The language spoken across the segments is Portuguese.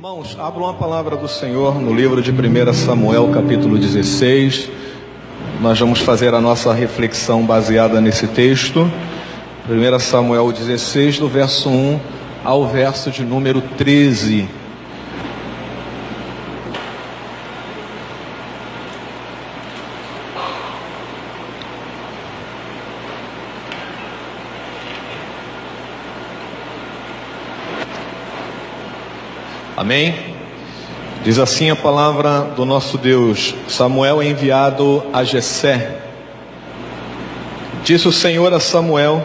Irmãos, abram a palavra do Senhor no livro de 1 Samuel, capítulo 16. Nós vamos fazer a nossa reflexão baseada nesse texto. 1 Samuel 16, do verso 1 ao verso de número 13. Amém? Diz assim a palavra do nosso Deus: Samuel é enviado a Jessé. Disse o Senhor a Samuel: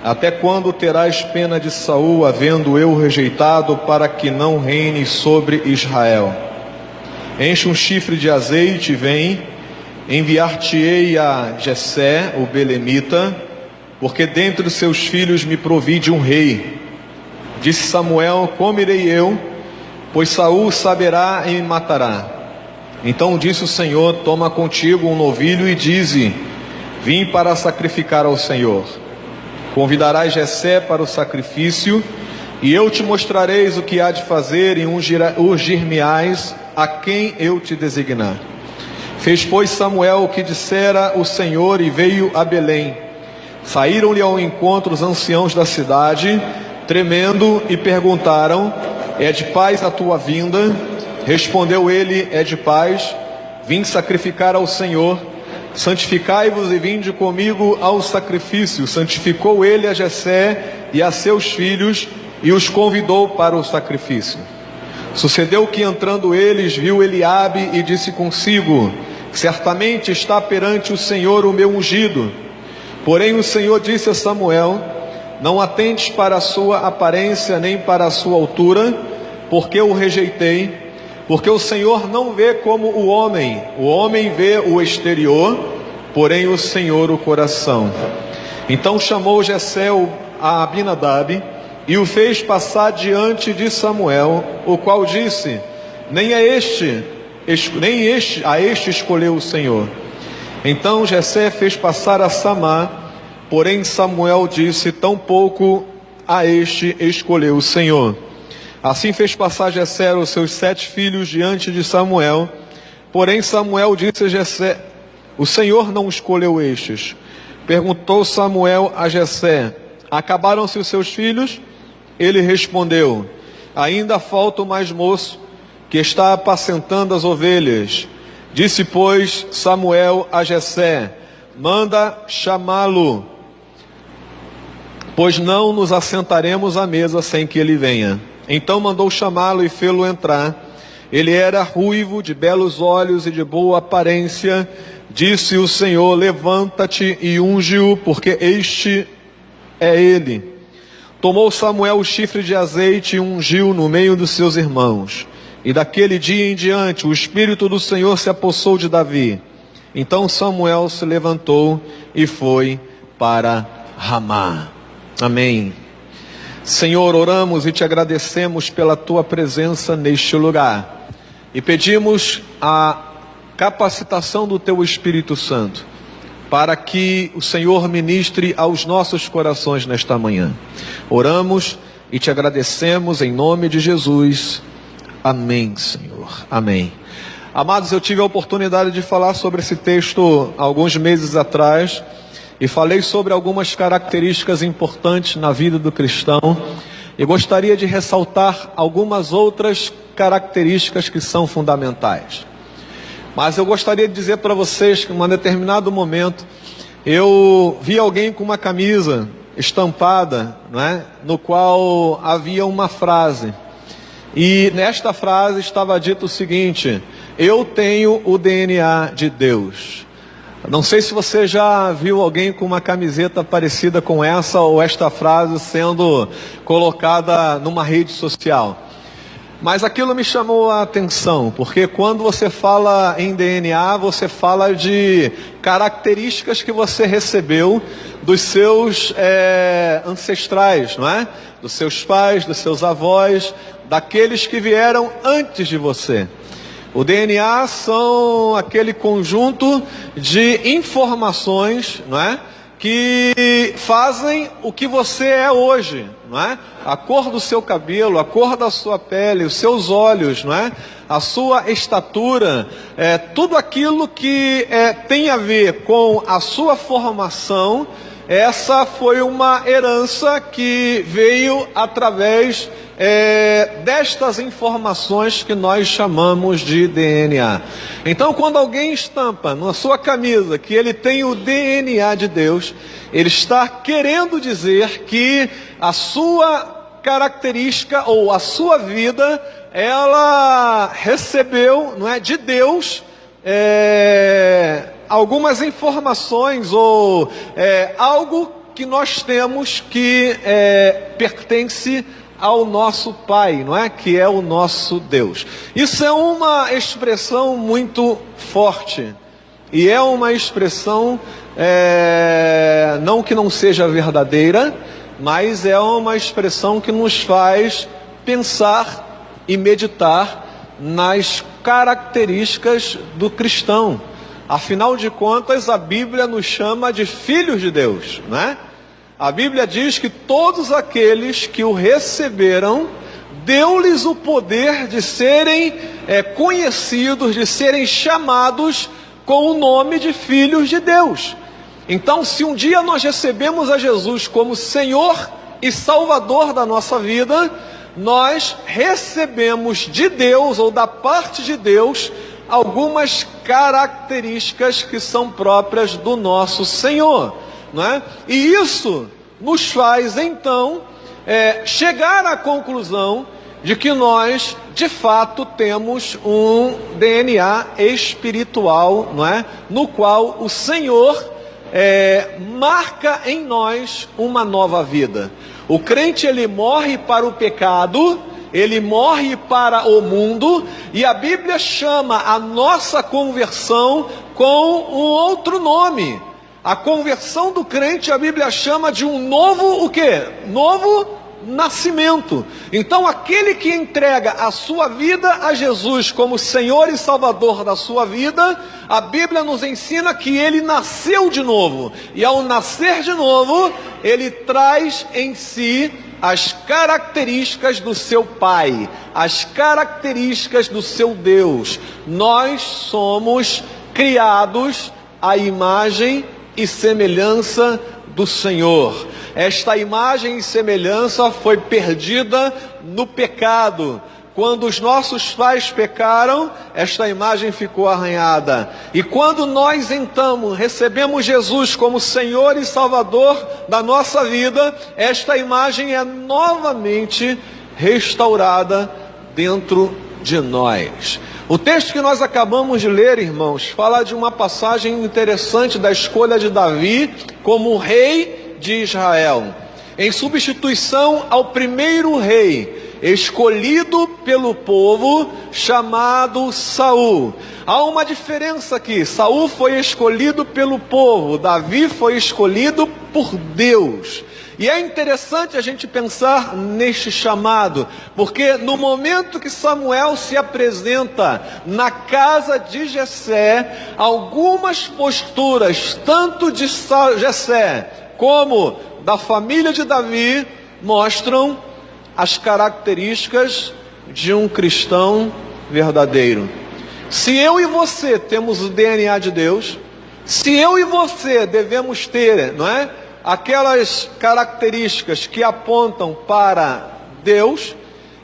até quando terás pena de Saul, havendo eu rejeitado, para que não reine sobre Israel? Enche um chifre de azeite e vem, enviar-te-ei a Jessé, o belemita, porque dentre os seus filhos me provide um rei. Disse Samuel: como irei eu? Pois Saul saberá e me matará. Então disse o Senhor: toma contigo um novilho e dize: vim para sacrificar ao Senhor. Convidarás Jessé para o sacrifício, e eu te mostrareis o que há de fazer, e ungir-me-ás a quem eu te designar. Fez, pois, Samuel o que dissera o Senhor, e veio a Belém. Saíram-lhe ao encontro os anciãos da cidade, tremendo, e perguntaram: é de paz a tua vinda? Respondeu ele: é de paz. Vim sacrificar ao Senhor. Santificai-vos e vinde comigo ao sacrifício. Santificou ele a Jessé e a seus filhos, e os convidou para o sacrifício. Sucedeu que, entrando eles, viu Eliabe e disse consigo: certamente está perante o Senhor o meu ungido. Porém o Senhor disse a Samuel: não atentes para a sua aparência, nem para a sua altura, porque o rejeitei. Porque o Senhor não vê como o homem vê o exterior, porém o Senhor o coração. Então chamou Jessé a Abinadab e o fez passar diante de Samuel, o qual disse: nem a este escolheu o Senhor. Então Jessé fez passar a Samá, porém Samuel disse: tampouco a este escolheu o Senhor. Assim fez passar Jessé os seus 7 filhos diante de Samuel. Porém Samuel disse a Jessé: o Senhor não escolheu estes. Perguntou Samuel a Jessé: acabaram-se os seus filhos? Ele respondeu: ainda falta o mais moço, que está apacentando as ovelhas. Disse, pois, Samuel a Jessé: manda chamá-lo, pois não nos assentaremos à mesa sem que ele venha. Então mandou chamá-lo e fê-lo entrar. Ele era ruivo, de belos olhos e de boa aparência. Disse o Senhor: levanta-te e unge-o, porque este é ele. Tomou Samuel o chifre de azeite e ungiu no meio dos seus irmãos. E daquele dia em diante o Espírito do Senhor se apossou de Davi. Então Samuel se levantou e foi para Ramá. Amém. Senhor, oramos e te agradecemos pela tua presença neste lugar. E pedimos a capacitação do teu Espírito Santo, para que o Senhor ministre aos nossos corações nesta manhã. Oramos e te agradecemos em nome de Jesus. Amém, Senhor. Amém. Amados, eu tive a oportunidade de falar sobre esse texto alguns meses atrás, e falei sobre algumas características importantes na vida do cristão, e gostaria de ressaltar algumas outras características que são fundamentais. Mas eu gostaria de dizer para vocês que em um determinado momento eu vi alguém com uma camisa estampada, no qual havia uma frase, e nesta frase estava dito o seguinte: eu tenho o DNA de Deus. Não sei se você já viu alguém com uma camiseta parecida com essa, ou esta frase sendo colocada numa rede social. Mas aquilo me chamou a atenção, porque quando você fala em DNA, você fala de características que você recebeu dos seus ancestrais, não é? Dos seus pais, dos seus avós, daqueles que vieram antes de você. O DNA são aquele conjunto de informações, não é, que fazem o que você é hoje, não é? A cor do seu cabelo, a cor da sua pele, os seus olhos, não é? A sua estatura, tudo aquilo que tem a ver com a sua formação. Essa foi uma herança que veio através destas informações que nós chamamos de DNA. Então, quando alguém estampa na sua camisa que ele tem o DNA de Deus, ele está querendo dizer que a sua característica ou a sua vida, ela recebeu, não é, de Deus, algumas informações ou algo que nós temos que pertence ao nosso Pai, não é? Que é o nosso Deus. Isso é uma expressão muito forte e é uma expressão não que não seja verdadeira, mas é uma expressão que nos faz pensar e meditar nas características do cristão. Afinal de contas, a Bíblia nos chama de filhos de Deus, não é? A Bíblia diz que todos aqueles que o receberam, deu-lhes o poder de serem conhecidos, de serem chamados com o nome de filhos de Deus. Então, se um dia nós recebemos a Jesus como Senhor e Salvador da nossa vida, nós recebemos de Deus ou da parte de Deus algumas características que são próprias do nosso Senhor, não é? E isso nos faz então chegar à conclusão de que nós de fato temos um DNA espiritual, não é? No qual o Senhor marca em nós uma nova vida. O crente, ele morre para o pecado, ele morre para o mundo, e a Bíblia chama a nossa conversão com um outro nome. A conversão do crente, a Bíblia chama de um novo, o quê? Novo nascimento. Então, aquele que entrega a sua vida a Jesus como Senhor e Salvador da sua vida, a Bíblia nos ensina que ele nasceu de novo. E ao nascer de novo, ele traz em si as características do seu Pai, as características do seu Deus. Nós somos criados à imagem e semelhança do Senhor. Esta imagem e semelhança foi perdida no pecado. Quando os nossos pais pecaram, esta imagem ficou arranhada. E quando nós então recebemos Jesus como Senhor e Salvador da nossa vida, esta imagem é novamente restaurada dentro de nós. O texto que nós acabamos de ler, irmãos, fala de uma passagem interessante da escolha de Davi como rei de Israel, em substituição ao primeiro rei escolhido pelo povo, chamado Saul. Há uma diferença aqui. Saul foi escolhido pelo povo, Davi foi escolhido por Deus. E é interessante a gente pensar neste chamado, porque no momento que Samuel se apresenta na casa de Jessé, algumas posturas, tanto de Jessé como da família de Davi, mostram as características de um cristão verdadeiro. Se eu e você temos o DNA de Deus, se eu e você devemos ter, não é, aquelas características que apontam para Deus,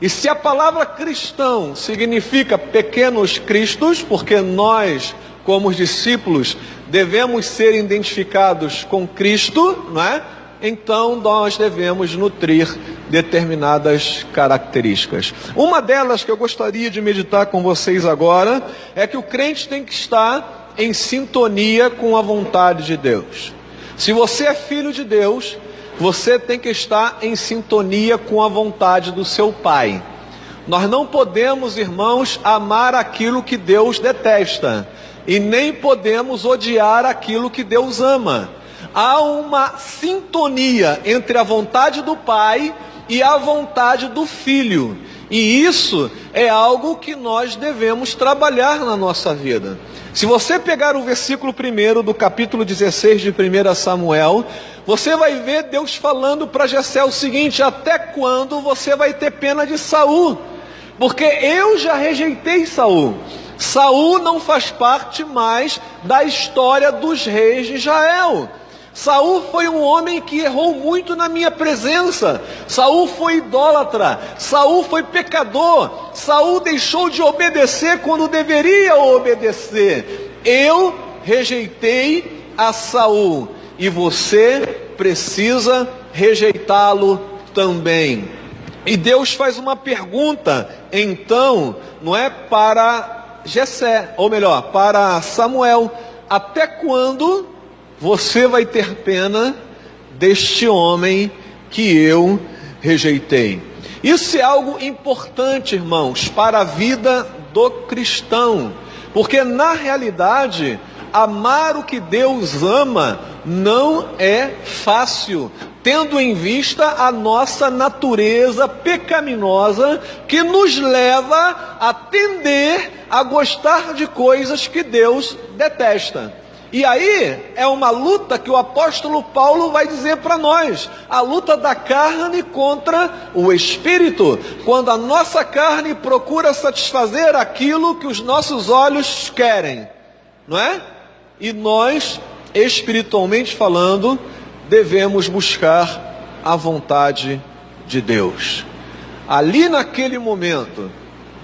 e se a palavra cristão significa pequenos cristos, porque nós, como os discípulos, devemos ser identificados com Cristo, não é? Então nós devemos nutrir determinadas características. Uma delas que eu gostaria de meditar com vocês agora é que o crente tem que estar em sintonia com a vontade de Deus. Se você é filho de Deus, você tem que estar em sintonia com a vontade do seu Pai. Nós não podemos, irmãos, amar aquilo que Deus detesta, e nem podemos odiar aquilo que Deus ama. Há uma sintonia entre a vontade do Pai e a vontade do Filho. E isso é algo que nós devemos trabalhar na nossa vida. Se você pegar o versículo 1 do capítulo 16 de 1 Samuel, você vai ver Deus falando para Jessé o seguinte: até quando você vai ter pena de Saul? Porque eu já rejeitei Saul. Saul não faz parte mais da história dos reis de Israel. Saul foi um homem que errou muito na minha presença. Saul foi idólatra. Saul foi pecador. Saul deixou de obedecer quando deveria obedecer. Eu rejeitei a Saul e você precisa rejeitá-lo também. E Deus faz uma pergunta, então, não é para Jessé, ou melhor, para Samuel: até quando você vai ter pena deste homem que eu rejeitei? Isso é algo importante, irmãos, para a vida do cristão, porque na realidade, amar o que Deus ama não é fácil, tendo em vista a nossa natureza pecaminosa, que nos leva a tender a gostar de coisas que Deus detesta. E aí é uma luta que o apóstolo Paulo vai dizer para nós: a luta da carne contra o espírito, quando a nossa carne procura satisfazer aquilo que os nossos olhos querem, não é? E nós, espiritualmente falando, devemos buscar a vontade de Deus. Ali naquele momento,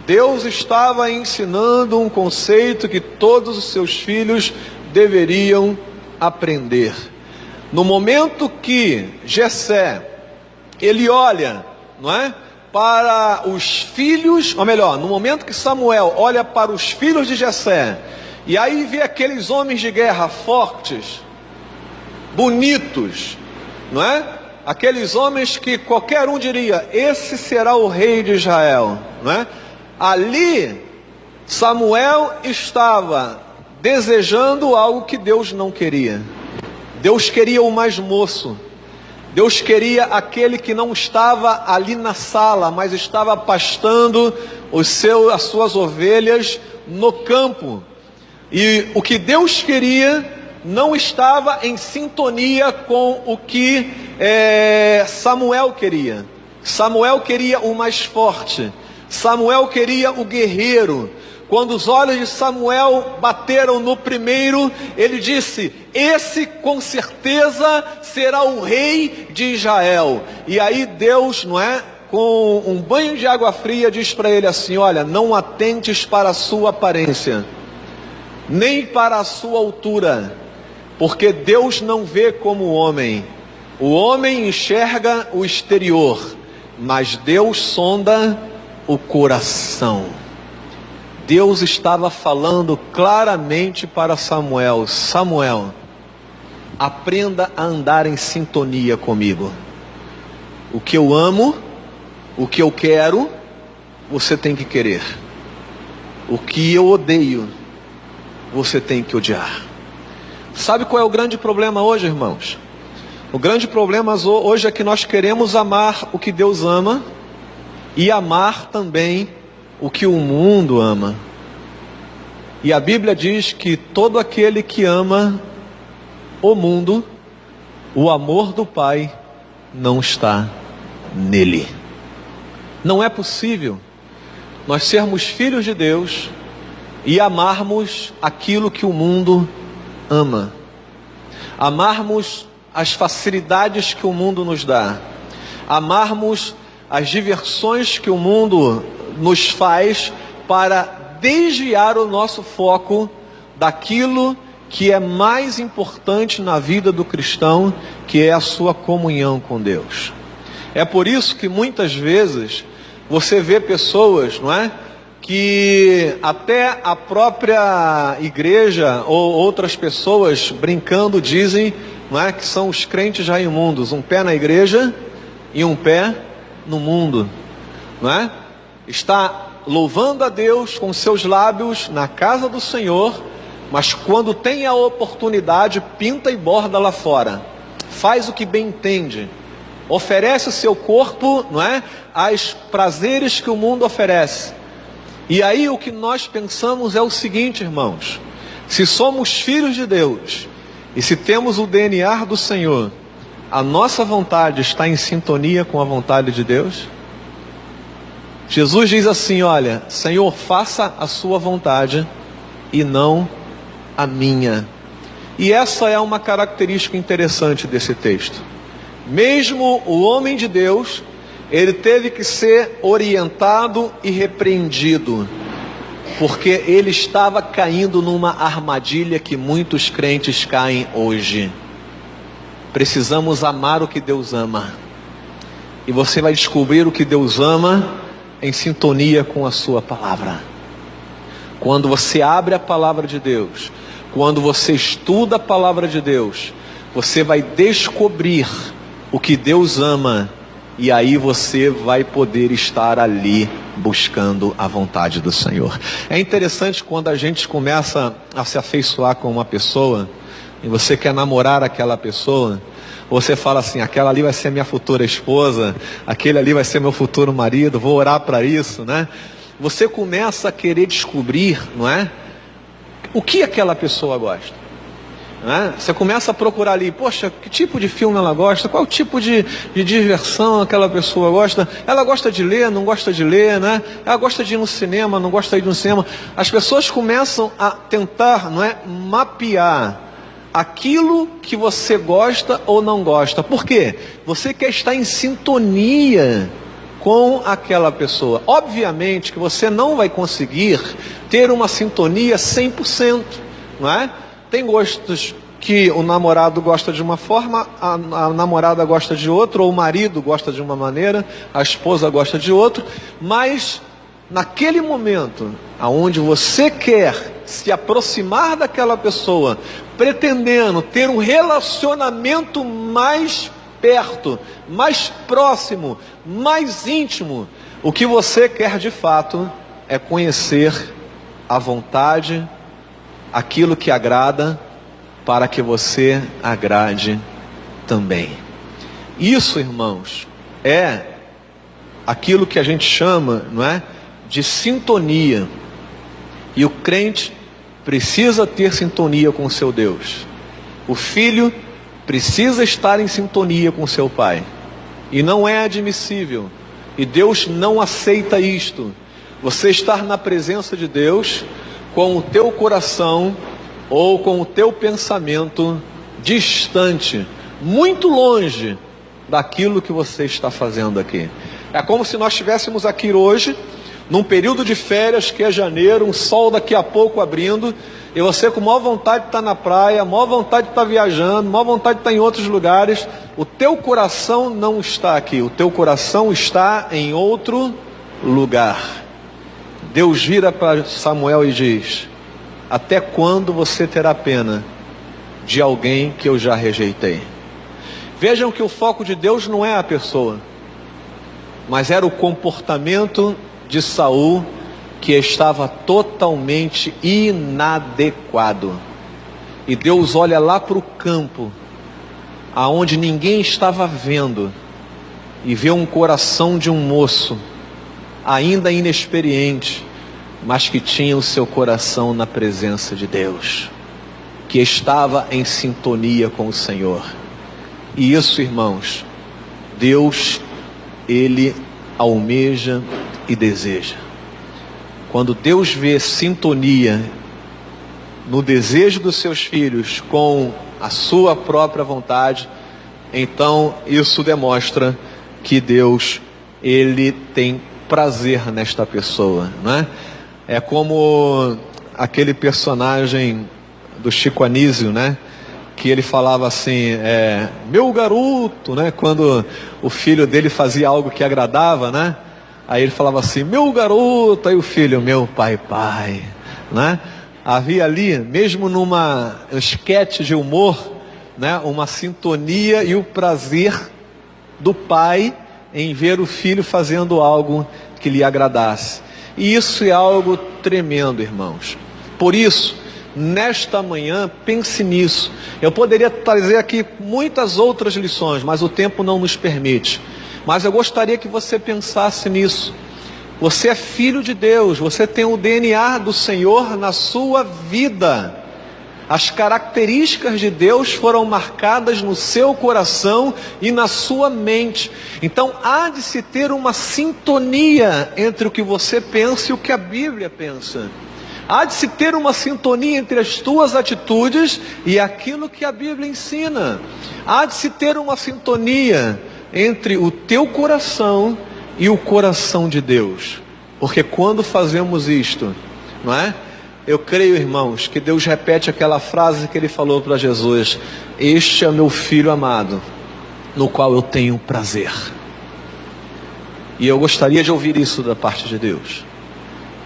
Deus estava ensinando um conceito que todos os seus filhos deveriam aprender. No momento que Jessé, ele olha, não é, para os filhos, ou melhor, no momento que Samuel olha para os filhos de Jessé, e aí vê aqueles homens de guerra fortes, bonitos, não é? Aqueles homens que qualquer um diria: esse será o rei de Israel, não é? Ali Samuel estava desejando algo que Deus não queria. Deus queria o mais moço. Deus queria aquele que não estava ali na sala, mas estava pastando as suas ovelhas no campo. E o que Deus queria não estava em sintonia com o que Samuel queria. Samuel queria o mais forte. Samuel queria o guerreiro. Quando os olhos de Samuel bateram no primeiro, ele disse: esse com certeza será o rei de Israel. E aí Deus, não é, com um banho de água fria, diz para ele assim: olha, não atentes para a sua aparência, nem para a sua altura, porque Deus não vê como o homem enxerga o exterior, mas Deus sonda o coração. Deus estava falando claramente para Samuel: Samuel, aprenda a andar em sintonia comigo. O que eu amo, o que eu quero, você tem que querer. O que eu odeio, você tem que odiar. Sabe qual é o grande problema hoje, irmãos? O grande problema hoje é que nós queremos amar o que Deus ama e amar também o que o mundo ama. E a Bíblia diz que todo aquele que ama o mundo, o amor do Pai não está nele. Não é possível nós sermos filhos de Deus e amarmos aquilo que o mundo ama, amarmos as facilidades que o mundo nos dá, amarmos as diversões que o mundo nos faz para desviar o nosso foco daquilo que é mais importante na vida do cristão, que é a sua comunhão com Deus. É por isso que muitas vezes você vê pessoas, não é, que até a própria igreja ou outras pessoas brincando dizem, não é, que são os crentes raimundos, um pé na igreja e um pé no mundo, não é? Está louvando a Deus com seus lábios na casa do Senhor, mas quando tem a oportunidade, pinta e borda lá fora, faz o que bem entende, oferece o seu corpo, não é, aos prazeres que o mundo oferece. E aí o que nós pensamos é o seguinte, irmãos: Se somos filhos de Deus e se temos o DNA do Senhor, a nossa vontade está em sintonia com a vontade de Deus? Jesus diz assim: olha, Senhor, faça a sua vontade e não a minha. E essa é uma característica interessante desse texto. Mesmo o homem de Deus, ele teve que ser orientado e repreendido, porque ele estava caindo numa armadilha que muitos crentes caem hoje. Precisamos amar o que Deus ama. E você vai descobrir o que Deus ama em sintonia com a sua palavra. Quando você abre a palavra de Deus, quando você estuda a palavra de Deus, você vai descobrir o que Deus ama, e aí você vai poder estar ali buscando a vontade do Senhor. É interessante quando a gente começa a se afeiçoar com uma pessoa, e você quer namorar aquela pessoa, você fala assim: aquela ali vai ser minha futura esposa, aquele ali vai ser meu futuro marido, vou orar para isso, né? Você começa a querer descobrir, não é? O que aquela pessoa gosta, não é? Você começa a procurar ali: poxa, que tipo de filme ela gosta? Qual tipo de diversão aquela pessoa gosta? Ela gosta de ler, não gosta de ler, né? Ela gosta de ir no cinema, não gosta de ir no cinema. As pessoas começam a tentar, não é, mapear aquilo que você gosta ou não gosta. Por quê? Você quer estar em sintonia com aquela pessoa. Obviamente que você não vai conseguir ter uma sintonia 100%, não é? Tem gostos que o namorado gosta de uma forma, a namorada gosta de outra, ou o marido gosta de uma maneira, a esposa gosta de outra, mas naquele momento aonde você quer se aproximar daquela pessoa, pretendendo ter um relacionamento mais perto, mais próximo, mais íntimo, o que você quer de fato é conhecer a vontade, aquilo que agrada, para que você agrade também. Isso, irmãos, é aquilo que a gente chama, não é, de sintonia. E o crente precisa ter sintonia com o seu Deus. O filho precisa estar em sintonia com seu pai. E não é admissível, e Deus não aceita isto, você estar na presença de Deus com o teu coração ou com o teu pensamento distante, muito longe daquilo que você está fazendo aqui. É como se nós estivéssemos aqui hoje, num período de férias, que é janeiro, um sol daqui a pouco abrindo, e você com maior vontade de estar na praia, maior vontade de estar viajando, maior vontade de estar em outros lugares. O teu coração não está aqui, o teu coração está em outro lugar. Deus vira para Samuel e diz: até quando você terá pena de alguém que eu já rejeitei? Vejam que o foco de Deus não é a pessoa, mas era o comportamento de Saul, que estava totalmente inadequado. E Deus olha lá para o campo, aonde ninguém estava vendo, e vê um coração de um moço, ainda inexperiente, mas que tinha o seu coração na presença de Deus, que estava em sintonia com o Senhor. E isso, irmãos, Deus, Ele almeja e deseja. Quando Deus vê sintonia no desejo dos seus filhos com a sua própria vontade, então isso demonstra que Deus, Ele tem prazer nesta pessoa, não é? É como aquele personagem do Chico Anísio, né? Que ele falava assim: meu garoto, né? Quando o filho dele fazia algo que agradava, né? Aí ele falava assim: meu garoto. Aí o filho: meu pai, né? Havia ali, mesmo numa esquete de humor, né? Uma sintonia e o prazer do pai em ver o filho fazendo algo que lhe agradasse. E isso é algo tremendo, irmãos. Por isso, nesta manhã, pense nisso. Eu poderia trazer aqui muitas outras lições, mas o tempo não nos permite. Mas eu gostaria que você pensasse nisso. Você é filho de Deus, você tem o DNA do Senhor na sua vida. As características de Deus foram marcadas no seu coração e na sua mente. Então há de se ter uma sintonia entre o que você pensa e o que a Bíblia pensa. Há de se ter uma sintonia entre as tuas atitudes e aquilo que a Bíblia ensina. Há de se ter uma sintonia entre o teu coração e o coração de Deus. Porque quando fazemos isto, não é? Eu creio, irmãos, que Deus repete aquela frase que Ele falou para Jesus: este é meu filho amado, no qual eu tenho prazer. E eu gostaria de ouvir isso da parte de Deus.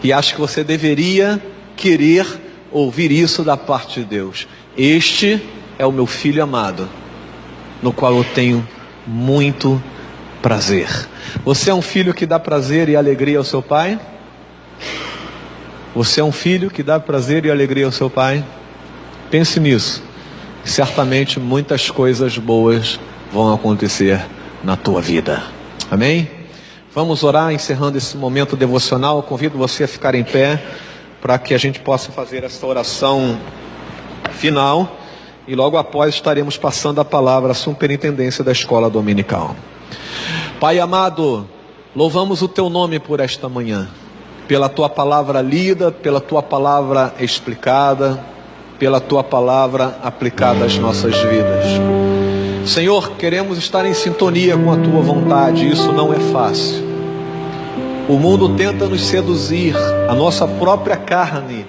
E acho que você deveria querer ouvir isso da parte de Deus. Este é o meu filho amado, no qual eu tenho muito prazer. Você é um filho que dá prazer e alegria ao seu pai? Você é um filho que dá prazer e alegria ao seu pai? Pense nisso. Certamente muitas coisas boas vão acontecer na tua vida. Amém? Vamos orar, encerrando esse momento devocional. Eu convido você a ficar em pé para que a gente possa fazer essa oração final. E logo após estaremos passando a palavra à superintendência da escola dominical. Pai amado, louvamos o teu nome por esta manhã, pela tua palavra lida, pela tua palavra explicada, pela tua palavra aplicada às nossas vidas. Senhor, queremos estar em sintonia com a tua vontade, isso não é fácil. O mundo tenta nos seduzir, a nossa própria carne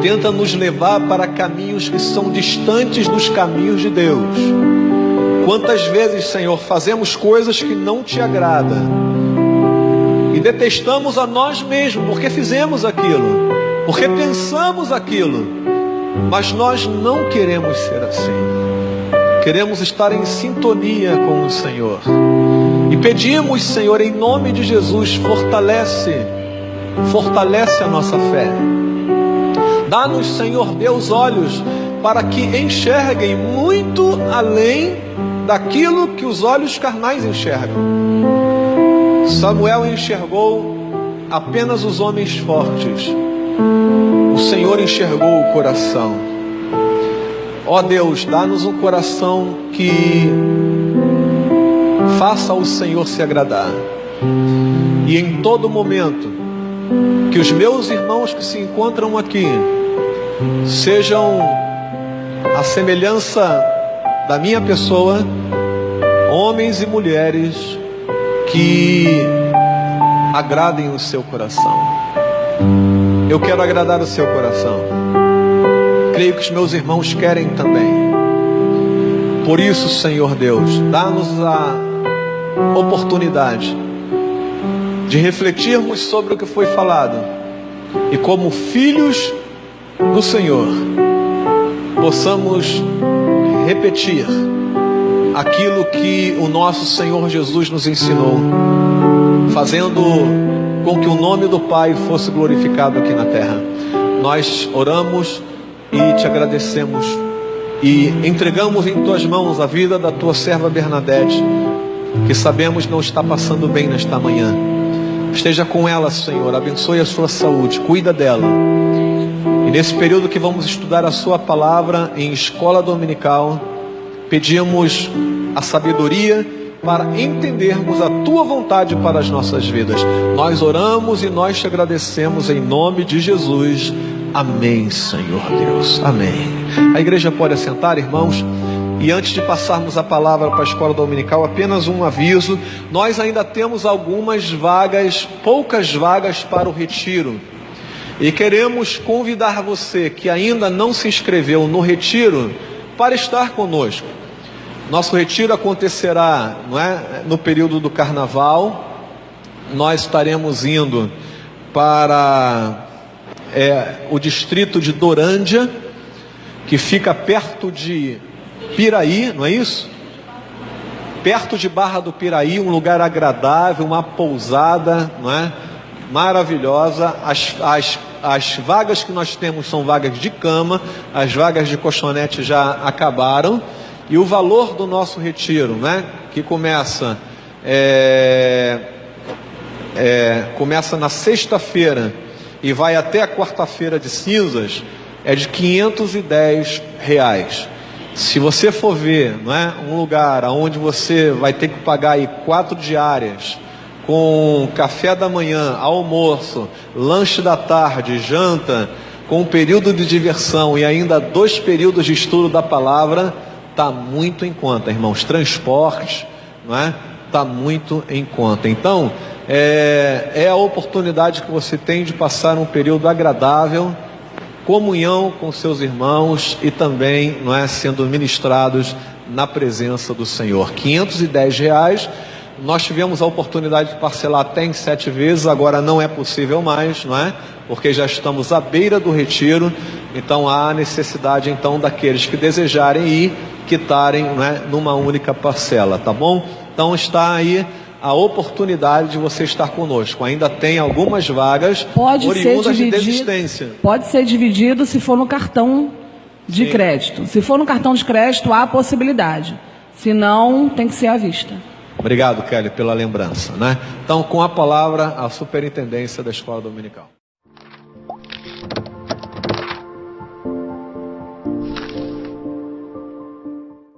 tenta nos levar para caminhos que são distantes dos caminhos de Deus. Quantas vezes, Senhor, fazemos coisas que não te agradam e detestamos a nós mesmos porque fizemos aquilo, porque pensamos aquilo, mas nós não queremos ser assim. Queremos estar em sintonia com o Senhor e pedimos, Senhor, em nome de Jesus, fortalece a nossa fé. Dá-nos, Senhor Deus, olhos para que enxerguem muito além daquilo que os olhos carnais enxergam. Samuel enxergou apenas os homens fortes. O Senhor enxergou o coração. Ó Deus, dá-nos um coração que faça o Senhor se agradar. E em todo momento, que os meus irmãos que se encontram aqui sejam a semelhança da minha pessoa, homens e mulheres que agradem o seu coração. Eu quero agradar o seu coração. Creio que os meus irmãos querem também. Por isso, Senhor Deus, dá-nos a oportunidade de refletirmos sobre o que foi falado e, como filhos do Senhor, possamos repetir aquilo que o nosso Senhor Jesus nos ensinou, fazendo com que o nome do Pai fosse glorificado aqui na terra. Nós oramos e te agradecemos e entregamos em tuas mãos a vida da tua serva Bernadette, que sabemos não está passando bem nesta manhã. Esteja com ela, Senhor, abençoe a sua saúde, cuida dela. E nesse período que vamos estudar a sua palavra em escola dominical, pedimos a sabedoria para entendermos a tua vontade para as nossas vidas. Nós oramos e nós te agradecemos em nome de Jesus. Amém, Senhor Deus. Amém. A igreja pode assentar, irmãos. E antes de passarmos a palavra para a escola dominical, apenas um aviso: nós ainda temos algumas vagas, poucas vagas para o retiro. E queremos convidar você que ainda não se inscreveu no retiro para estar conosco. Nosso retiro acontecerá, no período do carnaval. Nós estaremos indo para o distrito de Dorândia, que fica perto de Piraí, não é isso? Perto de Barra do Piraí, um lugar agradável, uma pousada, não é? Maravilhosa. As vagas que nós temos são vagas de cama, as vagas de colchonete já acabaram. E o valor do nosso retiro, né, que começa na sexta-feira e vai até a quarta-feira de cinzas, é de R$510. Se você for ver, não é, um lugar onde você vai ter que pagar aí 4 diárias, com café da manhã, almoço, lanche da tarde, janta, com um período de diversão e ainda 2 períodos de estudo da palavra, está muito em conta, irmãos. Transportes, não é? Está muito em conta. Então, é a oportunidade que você tem de passar um período agradável, comunhão com seus irmãos e também, não é, sendo ministrados na presença do Senhor. R$510. Nós tivemos a oportunidade de parcelar até em 7 vezes, agora não é possível mais, não é? Porque já estamos à beira do retiro, então há necessidade então daqueles que desejarem ir, quitarem, não é, numa única parcela, tá bom? Então está aí a oportunidade de você estar conosco. Ainda tem algumas vagas oriundas de desistência. Pode ser dividido se for no cartão de crédito. Se for no cartão de crédito, há a possibilidade. Se não, tem que ser à vista. Obrigado, Kelly, pela lembrança, né? Então, com a palavra, a superintendência da Escola Dominical.